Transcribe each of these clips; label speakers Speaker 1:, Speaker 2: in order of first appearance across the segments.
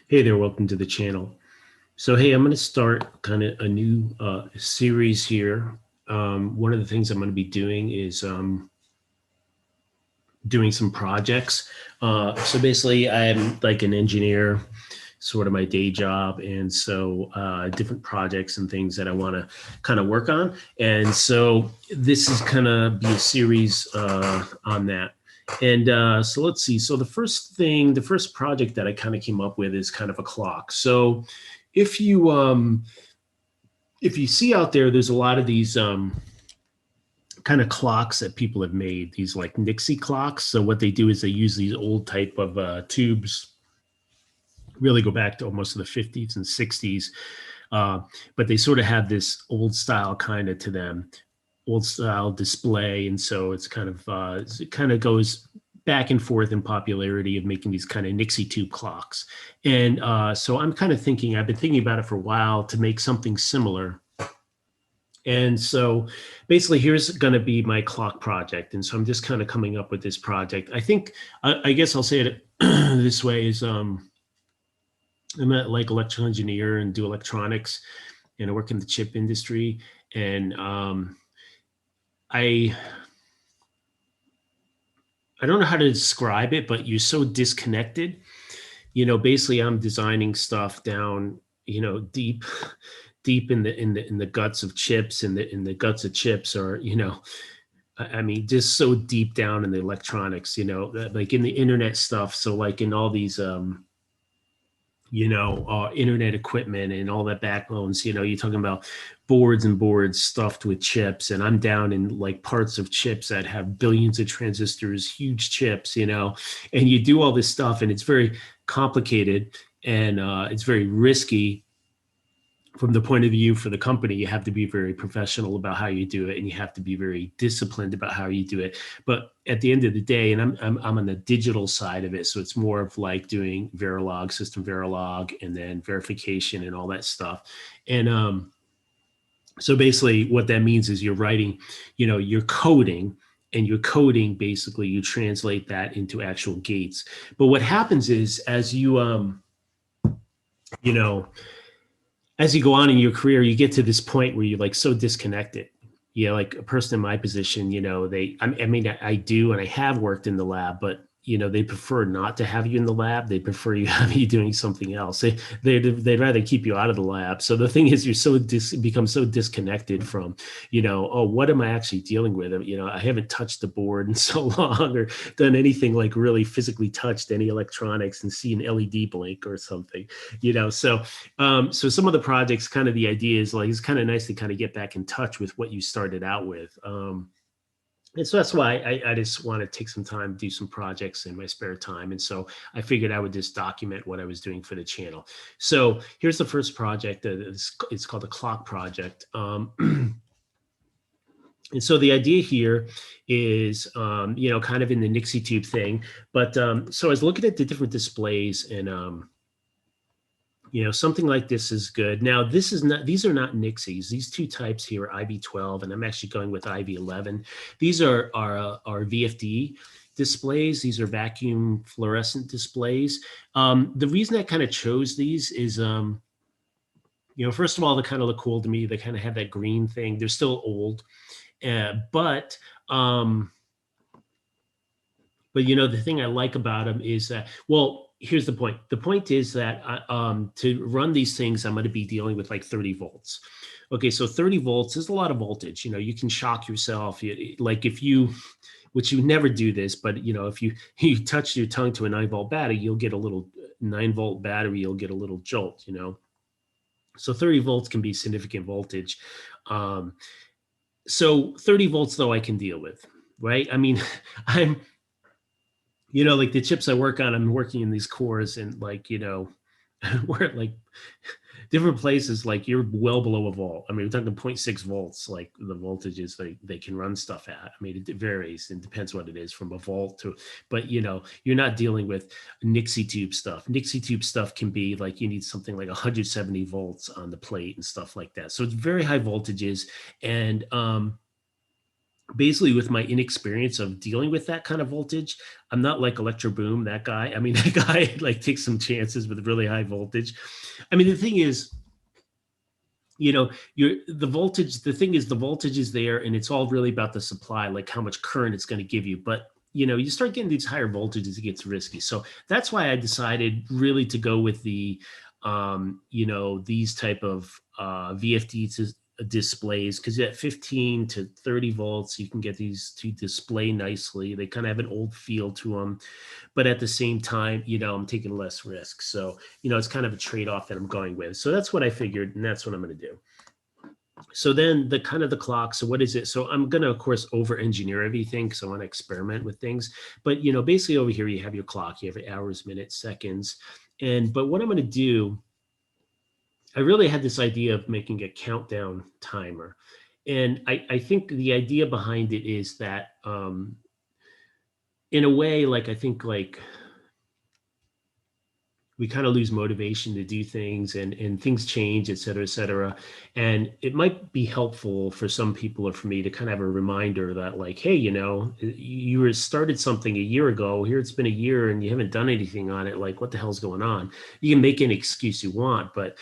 Speaker 1: Hey there, welcome to the channel. So, hey, I'm going to start kind of a new series here. One of the things I'm going to be doing is doing some projects. So basically, I'm like an engineer, sort of my day job, and so different projects and things that I want to kind of work on. And so this is kind of be a series on that. And so let's see. So the first project that I kind of came up with is kind of a clock. So if you if you see out there, there's a lot of these kind of clocks that people have made, these like Nixie clocks. So what they do is they use these old type of tubes, really go back to almost the 50s and 60s. But they sort of have this old style kind of to them, old style display. And so it's kind of, it kind of goes back and forth in popularity of making these kind of Nixie tube clocks. And so I'm kind of thinking, I've been thinking about it for a while to make something similar. And so basically here's going to be my clock project. And so I'm just kind of coming up with this project. I think, I guess I'll say it this way is, I'm a like electrical engineer and do electronics, and I work in the chip industry. And I don't know how to describe it, but you're so disconnected. Basically I'm designing stuff down, deep in the guts of chips, and the guts of chips are, I mean, just so deep down in the electronics, like in the internet stuff. So like in all these internet equipment and all that backbones, you're talking about boards and boards stuffed with chips. And I'm down in like parts of chips that have billions of transistors, huge chips, and you do all this stuff and it's very complicated, and it's very risky from the point of view for the company. You have to be very professional about how you do it, and you have to be very disciplined about how you do it. But at the end of the day, and I'm on the digital side of it, so it's more of like doing Verilog, system Verilog, and then verification and all that stuff. And so basically what that means is you're writing, you're coding, and you're coding, basically you translate that into actual gates. But what happens is as you know, as you go on in your career, you get to this point where you're like so disconnected. Like a person in my position, I mean, I do, and I have worked in the lab, but they prefer not to have you in the lab. They prefer you have you doing something else. They'd rather keep you out of the lab. So the thing is, you're become so disconnected from, oh, what am I actually dealing with? I haven't touched the board in so long, or done anything like really physically touched any electronics and see an LED blink or something, So so some of the projects, kind of the idea is like, it's kind of nice to kind of get back in touch with what you started out with. And so that's why I just want to take some time to do some projects in my spare time. And so I figured I would just document what I was doing for the channel. So here's the first project. It's called the Clock Project. And so the idea here is, kind of in the Nixie tube thing. But so I was looking at the different displays, and something like this is good. Now, these are not Nixies. These two types here are IV12, and I'm actually going with IV11. These are VFD displays. These are vacuum fluorescent displays. The reason I kind of chose these is, first of all, they kind of look cool to me. They kind of have that green thing. They're still old, but the thing I like about them is that, well, here's the point. The point is that to run these things, I'm going to be dealing with like 30 volts. Okay, so 30 volts is a lot of voltage. You can shock yourself. Like which you never do this, but if you touch your tongue to a 9-volt battery, you'll get a little 9-volt battery. You'll get a little jolt. So 30 volts can be significant voltage. So 30 volts though I can deal with, right? I mean, like the chips I work on, I'm working in these cores, and like, we're like different places, like you're well below a volt. I mean, we're talking 0.6 volts, like the voltages they can run stuff at. I mean, it varies and depends what it is from a volt to, but you're not dealing with Nixie tube stuff. Nixie tube stuff can be like, you need something like 170 volts on the plate and stuff like that. So it's very high voltages. And, basically with my inexperience of dealing with that kind of voltage, I'm not like Electro Boom, that guy. I mean, that guy like takes some chances with really high voltage. I mean, the thing is, the voltage, the thing is the voltage is there and it's all really about the supply, like how much current it's going to give you. But you start getting these higher voltages, it gets risky. So that's why I decided really to go with these type of VFD displays, because at 15 to 30 volts, you can get these to display nicely. They kind of have an old feel to them, but at the same time, I'm taking less risk. So, it's kind of a trade-off that I'm going with. So that's what I figured, and that's what I'm going to do. So then the kind of the clock. So what is it? So I'm going to, of course, over engineer everything because I want to experiment with things. But, basically over here, you have your clock, you have hours, minutes, seconds. But what I'm going to do, I really had this idea of making a countdown timer. And I think the idea behind it is that in a way, like, I think like we kind of lose motivation to do things and things change, et cetera, et cetera. And it might be helpful for some people or for me to kind of have a reminder that like, hey, you were started something a year ago. Here it's been a year and you haven't done anything on it. Like, what the hell's going on? You can make any excuse you want, but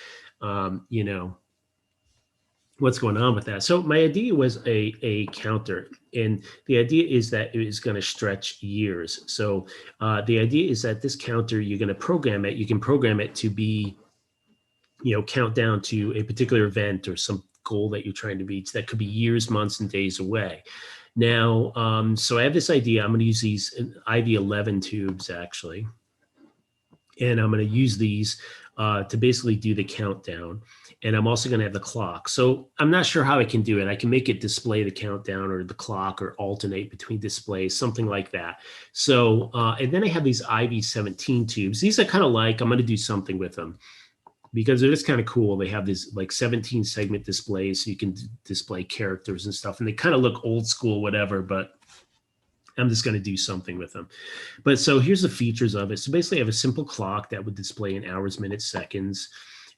Speaker 1: what's going on with that. So my idea was a counter, and the idea is that it is going to stretch years. So the idea is that this counter, you're going to program it. You can program it to be, count down to a particular event or some goal that you're trying to reach that could be years, months, and days away. Now, so I have this idea. I'm going to use these IV11 tubes actually, and I'm going to use these to basically do the countdown. And I'm also going to have the clock. So I'm not sure how I can do it. I can make it display the countdown or the clock or alternate between displays, something like that. So, and then I have these IV17 tubes. These are kind of like, I'm going to do something with them because it is kind of cool. They have this like 17 segment displays, so you can display characters and stuff. And they kind of look old school, whatever, but I'm just going to do something with them. But so here's the features of it. So basically I have a simple clock that would display in hours, minutes, seconds.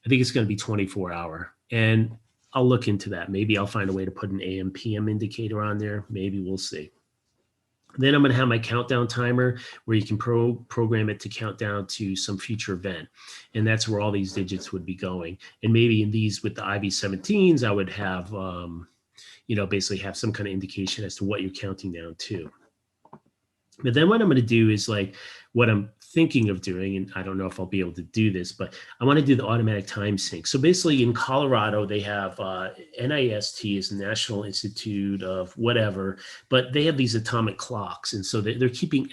Speaker 1: I think it's going to be 24-hour. And I'll look into that. Maybe I'll find a way to put an AM, PM indicator on there. Maybe we'll see. Then I'm going to have my countdown timer where you can program it to count down to some future event. And that's where all these digits would be going. And maybe in these with the IV17s, I would have, basically have some kind of indication as to what you're counting down to. But then what I'm going to do is like what I'm thinking of doing, and I don't know if I'll be able to do this, but I want to do the automatic time sync. So basically in Colorado, they have NIST is the National Institute of whatever, but they have these atomic clocks. And so they're keeping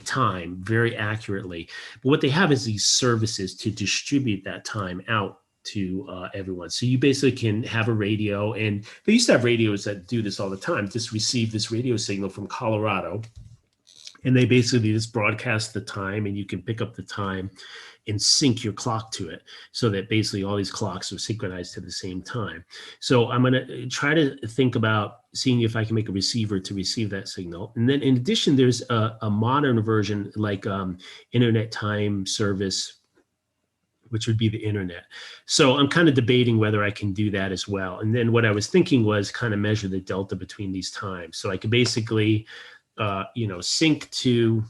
Speaker 1: time very accurately. But what they have is these services to distribute that time out to everyone. So you basically can have a radio, and they used to have radios that do this all the time, just receive this radio signal from Colorado. And they basically just broadcast the time, and you can pick up the time and sync your clock to it so that basically all these clocks are synchronized to the same time. So I'm going to try to think about seeing if I can make a receiver to receive that signal. And then in addition, there's a modern version like internet time service, which would be the internet. So I'm kind of debating whether I can do that as well. And then what I was thinking was kind of measure the delta between these times. So I could basically sync to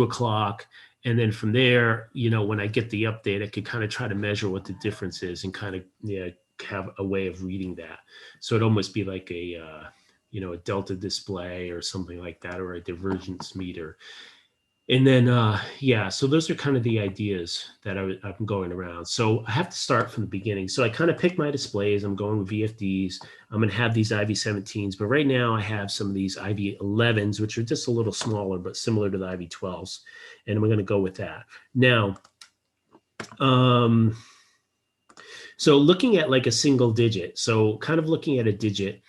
Speaker 1: a clock. And then from there, when I get the update, I could kind of try to measure what the difference is and kind of have a way of reading that. So it'd almost be like a delta display or something like that, or a divergence meter. And then, so those are kind of the ideas that I'm going around. So I have to start from the beginning. So I kind of pick my displays. I'm going with VFDs. I'm going to have these IV17s, but right now I have some of these IV11s, which are just a little smaller, but similar to the IV12s. And we're going to go with that. Now, so looking at like a single digit, so kind of looking at a digit,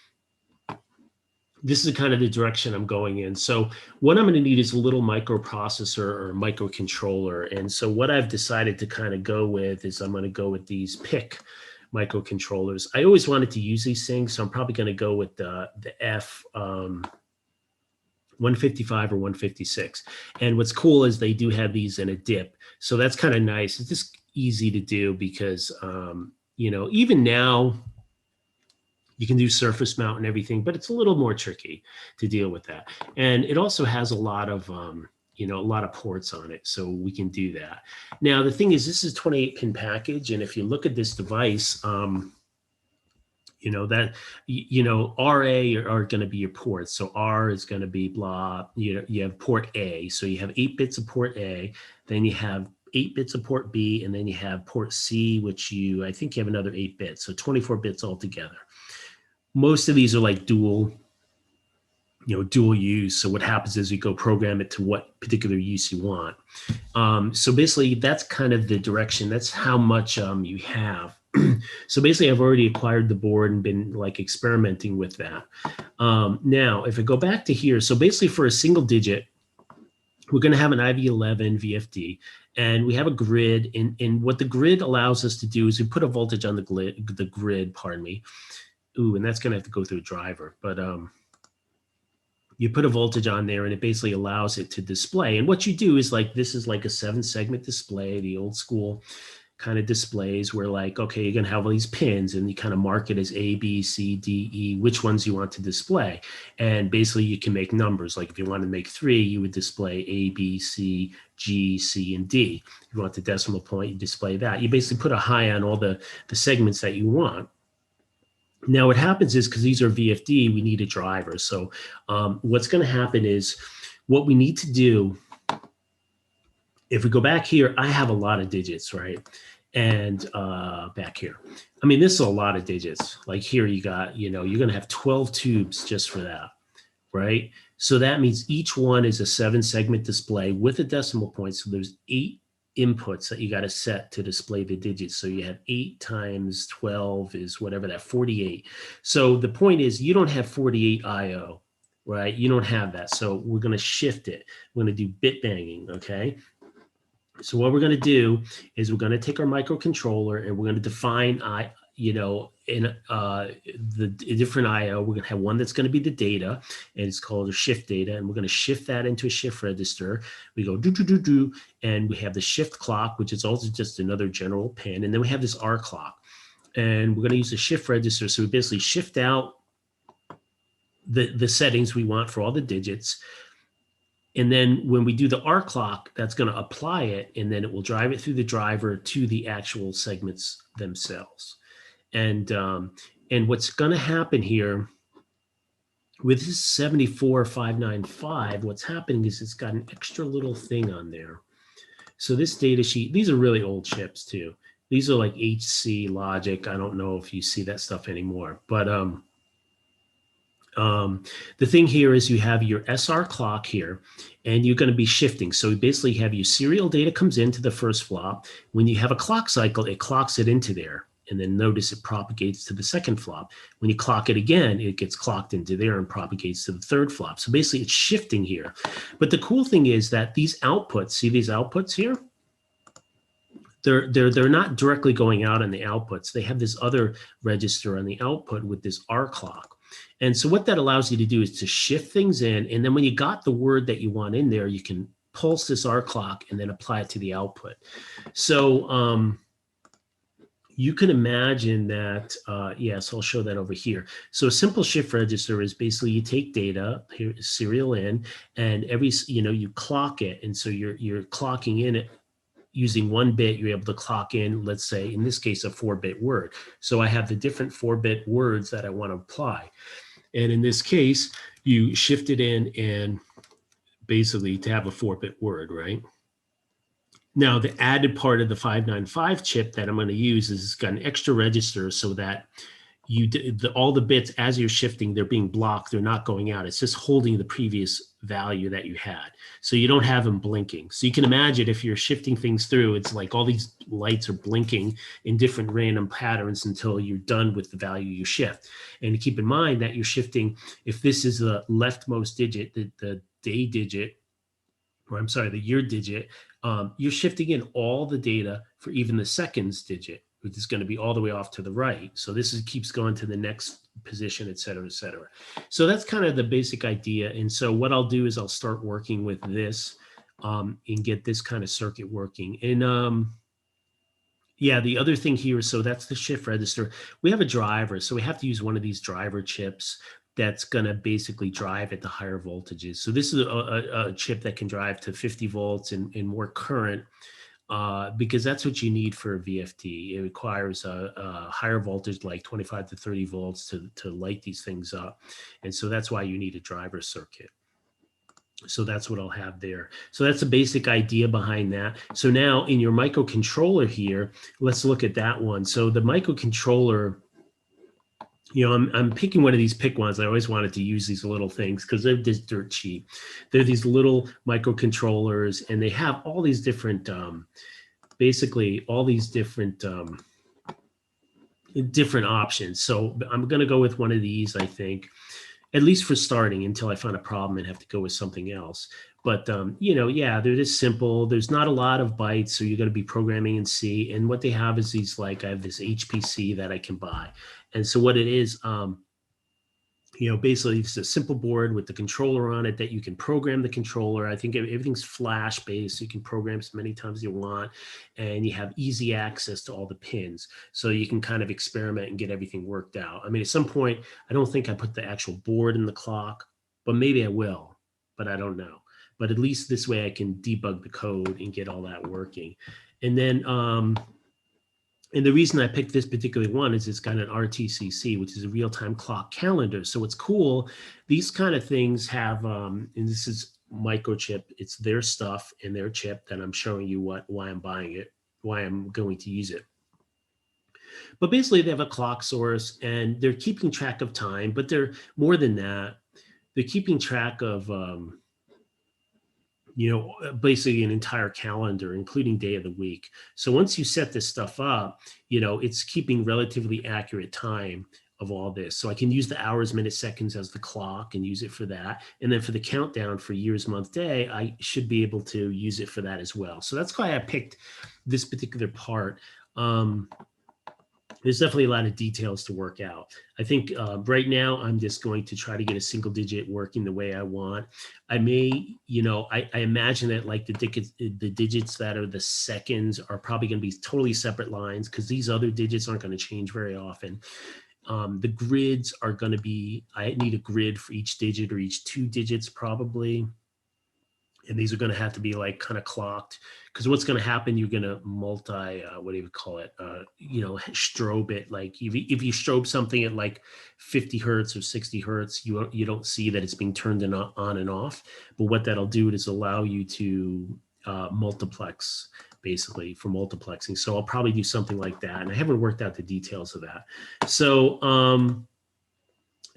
Speaker 1: this is kind of the direction I'm going in. So what I'm going to need is a little microprocessor or microcontroller. And so what I've decided to kind of go with is I'm going to go with these PIC microcontrollers. I always wanted to use these things, so I'm probably going to go with the F 155 or 156. And what's cool is they do have these in a dip. So that's kind of nice. It's just easy to do because, even now, You can do surface mount and everything, but it's a little more tricky to deal with that. And it also has a lot of, a lot of ports on it. So we can do that. Now, the thing is, this is a 28-pin package. And if you look at this device, that, RA are going to be your ports. So R is going to be blah, you have port A. So you have 8 bits of port A, then you have 8 bits of port B, and then you have port C, which I think you have another 8 bits. So 24 bits altogether. Most of these are like dual use. So what happens is you go program it to what particular use you want. So basically that's kind of the direction. That's how much you have. So basically I've already acquired the board and been like experimenting with that. Now, if I go back to here, so basically for a single digit, we're going to have an IV11 VFD, and we have a grid. And what the grid allows us to do is we put a voltage on the grid, pardon me. Ooh, and that's going to have to go through a driver. But you put a voltage on there, and it basically allows it to display. And what you do is like, this is like a 7-segment display, the old school kind of displays where like, okay, you're going to have all these pins and you kind of mark it as A, B, C, D, E, which ones you want to display. And basically you can make numbers. Like if you want to make 3, you would display A, B, C, G, C, and D. If you want the decimal point, you display that. You basically put a high on all the segments that you want. Now what happens is, because these are VFD, we need a driver. So what's going to happen is, what we need to do, if we go back here, I have a lot of digits, right? And back here, I mean, this is a lot of digits. Like here you got, you're going to have 12 tubes just for that, right? So that means each one is a 7-segment display with a decimal point. So there's 8 inputs that you got to set to display the digits. So you have 8 times 12 is whatever that 48. So the point is, you don't have 48 IO, right? You don't have that. So we're going to shift it. We're going to do bit banging, okay? So what we're going to do is we're going to take our microcontroller and we're going to define, in the different IO. We're going to have one that's going to be the data, and it's called a shift data, and we're going to shift that into a shift register. We go do, do, do, do, and we have the shift clock, which is also just another general pin, and then we have this R clock, and we're going to use the shift register. So we basically shift out the settings we want for all the digits. And then when we do the R clock, that's going to apply it, and then it will drive it through the driver to the actual segments themselves. And what's going to happen here with this 74595, what's happening is it's got an extra little thing on there. So this data sheet, these are really old chips too. These are like HC logic. I don't know if you see that stuff anymore, but the thing here is you have your SR clock here, and you're going to be shifting. So you basically have your serial data comes into the first flop. When you have a clock cycle, it clocks it into there. And then notice it propagates to the second flop. When you clock it again, it gets clocked into there and propagates to the third flop. So basically it's shifting here. But the cool thing is that these outputs, see these outputs here? They're not directly going out on the outputs. They have this other register on the output with this R clock. And so what that allows you to do is to shift things in. And then when you got the word that you want in there, you can pulse this R clock and then apply it to the output. So you can imagine that, yes, I'll show that over here. So a simple shift register is basically you take data, here, serial in, and you clock it. And so you're clocking in it using 1 bit, you're able to clock in, let's say, in this case, a 4-bit word. So I have the different 4-bit words that I want to apply. And in this case, you shift it in and basically to have a 4-bit word, right? Now, the added part of the 595 chip that I'm going to use is it's got an extra register so that all the bits, as you're shifting, they're being blocked. They're not going out. It's just holding the previous value that you had. So you don't have them blinking. So you can imagine if you're shifting things through, it's like all these lights are blinking in different random patterns until you're done with the value you shift. And to keep in mind that you're shifting, if this is the leftmost digit, the day digit, or I'm sorry, the year digit, you're shifting in all the data for even the seconds digit, which is going to be all the way off to the right. So this keeps going to the next position, et cetera, et cetera. So that's kind of the basic idea. And so what I'll do is I'll start working with this and get this kind of circuit working. And Yeah, the other thing here, so that's the shift register. We have a driver, so we have to use one of these driver chips that's going to basically drive at the higher voltages. So this is a chip that can drive to 50 volts and more current, because that's what you need for a VFD. It requires a higher voltage, like 25 to 30 volts to light these things up. And so that's why you need a driver circuit. So that's what I'll have there. So that's the basic idea behind that. So now in your microcontroller here, let's look at that one. So the microcontroller, you know, I'm picking one of these pick ones. I always wanted to use these little things because they're just dirt cheap. They're these little microcontrollers, and they have all these different, basically all these different options. So I'm going to go with one of these, I think, at least for starting, until I find a problem and have to go with something else. But, you know, yeah, they're just simple. There's not a lot of bytes, so you're going to be programming in C. And what they have is these, like, I have this HPC that I can buy. And so what it is, you know, basically it's a simple board with the controller on it that you can program the controller. I think everything's flash based. So you can program as many times as you want, and you have easy access to all the pins. So you can kind of experiment and get everything worked out. I mean, at some point, I don't think I put the actual board in the clock, but maybe I will, but I don't know. But at least this way I can debug the code and get all that working. And then, and the reason I picked this particular one is it's got an RTCC, which is a real-time clock calendar. So it's cool. These kind of things have, and this is microchip. It's their stuff and their chip that I'm showing you why I'm buying it, why I'm going to use it. But basically they have a clock source and they're keeping track of time, but they're more than that. They're keeping track of, you know, basically an entire calendar, including day of the week. So once you set this stuff up, you know, it's keeping relatively accurate time of all this. So I can use the hours, minutes, seconds as the clock and use it for that. And then for the countdown for years, month, day, I should be able to use it for that as well. So that's why I picked this particular part. There's definitely a lot of details to work out. I think right now I'm just going to try to get a single digit working the way I want. I may, you know, I imagine that like the digits that are the seconds are probably going to be totally separate lines because these other digits aren't going to change very often. The grids are going to be, I need a grid for each digit or each 2 digits probably. And these are going to have to be like kind of clocked, because what's going to happen, you're going to multi, what do you call it? You know, strobe it. Like if you strobe something at like 50 hertz or 60 hertz, you don't see that it's being turned on and off. But what that'll do is allow you to multiplex, basically, for multiplexing. So I'll probably do something like that. And I haven't worked out the details of that. So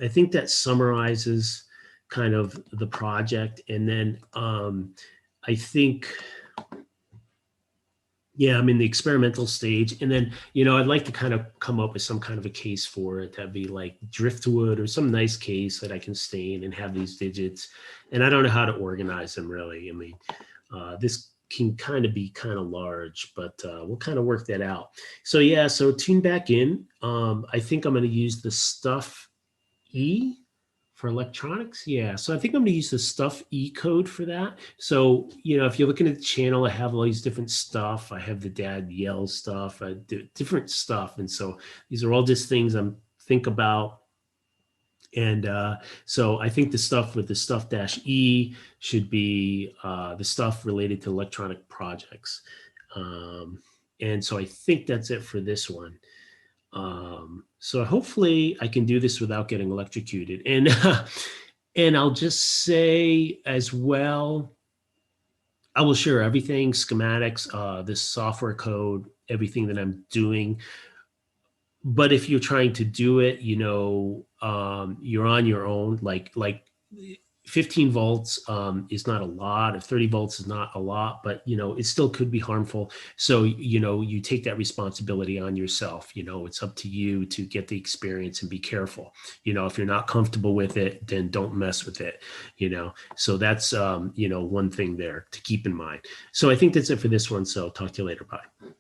Speaker 1: I think that summarizes kind of the project. And then I think, yeah, I'm in the experimental stage. And then, you know, I'd like to kind of come up with some kind of a case for it. That'd be like driftwood or some nice case that I can stain and have these digits. And I don't know how to organize them really. I mean, this can kind of be kind of large, but we'll kind of work that out. So yeah, so tune back in. I think I'm going to use the STUF E for electronics. Yeah, so I think I'm going to use the STUF E code for that. So, you know, if you're looking at the channel, I have all these different stuff. I have the dad yell stuff, different stuff. And so these are all just things I'm think about. And so I think the stuff with the STUF-E should be the stuff related to electronic projects. And so I think that's it for this one. So hopefully I can do this without getting electrocuted. And and I'll just say as well, I will share everything, schematics, this software code, everything that I'm doing. But if you're trying to do it, you know, you're on your own. Like 15 volts is not a lot, or 30 volts is not a lot, but, you know, it still could be harmful. So, you know, you take that responsibility on yourself. You know, it's up to you to get the experience and be careful. You know, if you're not comfortable with it, then don't mess with it, you know. So that's, you know, one thing there to keep in mind. So I think that's it for this one. So talk to you later. Bye.